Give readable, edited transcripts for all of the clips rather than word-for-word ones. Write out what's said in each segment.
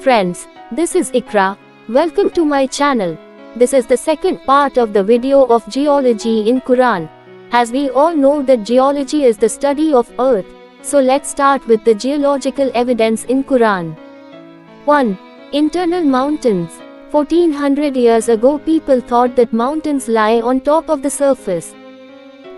Friends, this is Iqra. Welcome to my channel. This is the second part of the video of geology in Quran. As we all know that geology is the study of earth, so let's start with the geological evidence in Quran. 1. Internal mountains. 1400 years ago people thought that mountains lie on top of the surface.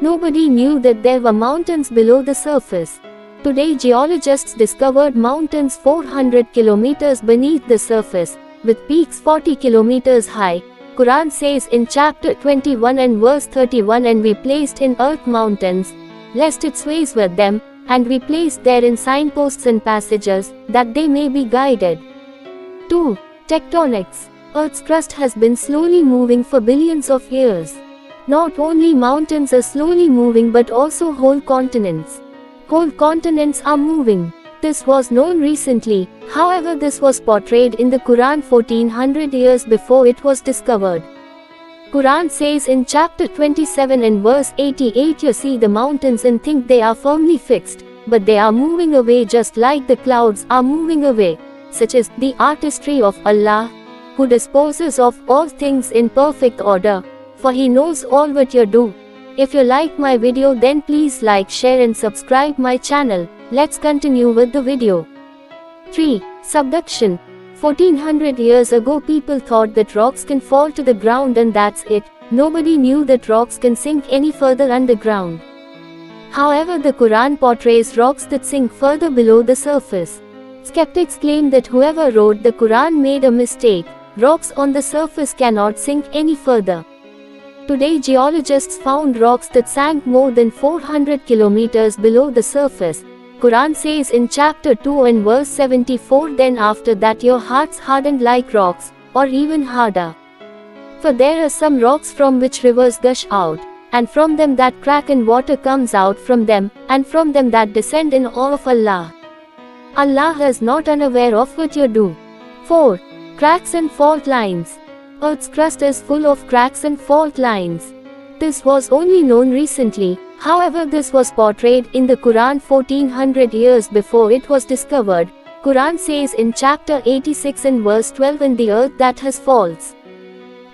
Nobody knew that there were mountains below the surface. Today geologists discovered mountains 400 kilometers beneath the surface, with peaks 40 kilometers high. Quran says in chapter 21 and verse 31, and we placed in earth mountains, lest it sways with them, and we placed therein signposts and passages, that they may be guided. 2. Tectonics. Earth's crust has been slowly moving for billions of years. Not only mountains are slowly moving but also whole continents. Whole continents are moving. This was known recently, however this was portrayed in the Quran 1400 years before it was discovered. Quran says in chapter 27 and verse 88, you see the mountains and think they are firmly fixed, but they are moving away just like the clouds are moving away. Such is the artistry of Allah, who disposes of all things in perfect order, for He knows all what you do. If you like my video then please like, share and subscribe my channel. Let's continue with the video. 3. Subduction. 1400 years ago people thought that rocks can fall to the ground and that's it. Nobody knew that rocks can sink any further underground. However, the Quran portrays rocks that sink further below the surface. Skeptics claim that whoever wrote the Quran made a mistake. Rocks on the surface cannot sink any further. Today geologists found rocks that sank more than 400 kilometers below the surface. Quran says in chapter 2 and verse 74, then after that your hearts hardened like rocks, or even harder. For there are some rocks from which rivers gush out, and from them that crack and water comes out from them, and from them that descend in awe of Allah. Allah is not unaware of what you do. 4. Cracks and fault lines. Earth's crust is full of cracks and fault lines. This was only known recently, however this was portrayed in the Quran 1400 years before it was discovered. Quran says in chapter 86 and verse 12, in the earth that has faults.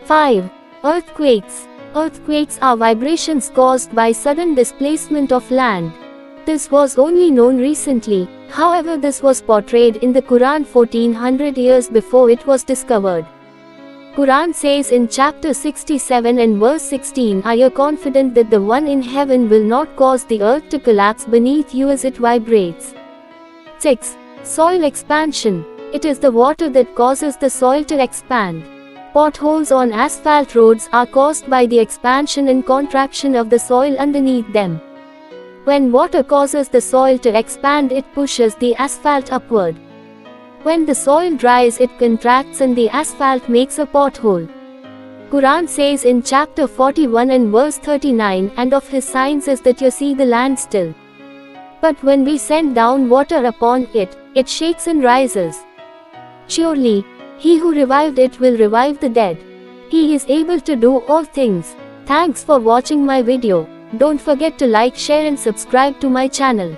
5. Earthquakes. Earthquakes are vibrations caused by sudden displacement of land. This was only known recently, however this was portrayed in the Quran 1400 years before it was discovered. Quran says in chapter 67 and verse 16, are you confident that the one in heaven will not cause the earth to collapse beneath you as it vibrates? 6. Soil expansion. It is the water that causes the soil to expand. Potholes on asphalt roads are caused by the expansion and contraction of the soil underneath them. When water causes the soil to expand, it pushes the asphalt upward. When the soil dries, it contracts and the asphalt makes a pothole. Quran says in chapter 41 and verse 39, and of His signs is that you see the land still. But when we send down water upon it, it shakes and rises. Surely, He who revived it will revive the dead. He is able to do all things. Thanks for watching my video. Don't forget to like, share and subscribe to my channel.